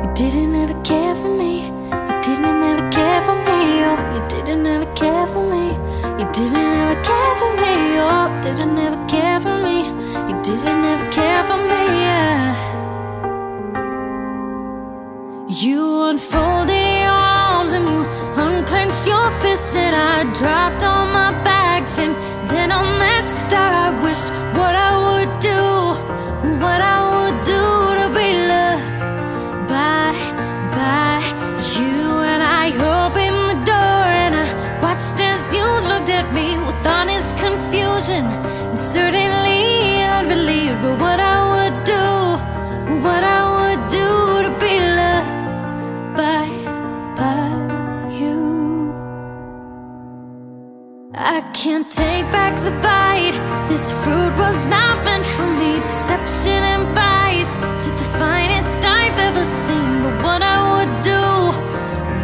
You didn't ever care for me. You didn't ever care for me. Oh, you didn't ever care for me. You didn't ever care for me. Oh, didn't ever care for me. You didn't ever care for me. Yeah. You unfolded your arms and you unclenched your fist, and I dropped all my bags. And then on that star I wished what I would do, what I would do to be loved by you. And I opened the door and I watched as you looked at me with honest confusion and certainly unrelieved. But what I would do, what I would do to be loved by you. I can't take back the bite. This fruit was not meant for me. Deception and vice to the finest I've ever seen. But what I would do,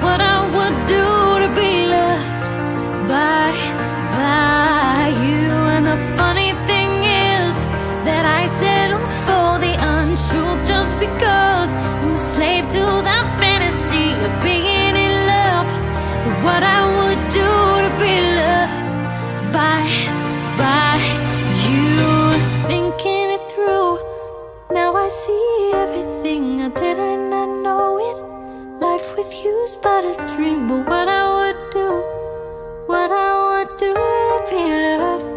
what I would do to be loved by you. And the funny thing is that I settled for the untruth just because I'm a slave to that fantasy of being in love. But what I would do to be loved by you. Thinking it through, now I see everything. I did not know it. Life with you's but a dream. But what I would do, what I would do to be loved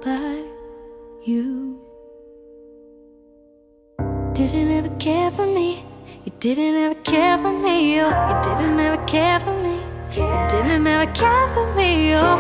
by you. Didn't ever care for me. You didn't ever care for me. Oh, you didn't ever care for me. You didn't ever care for me. Oh.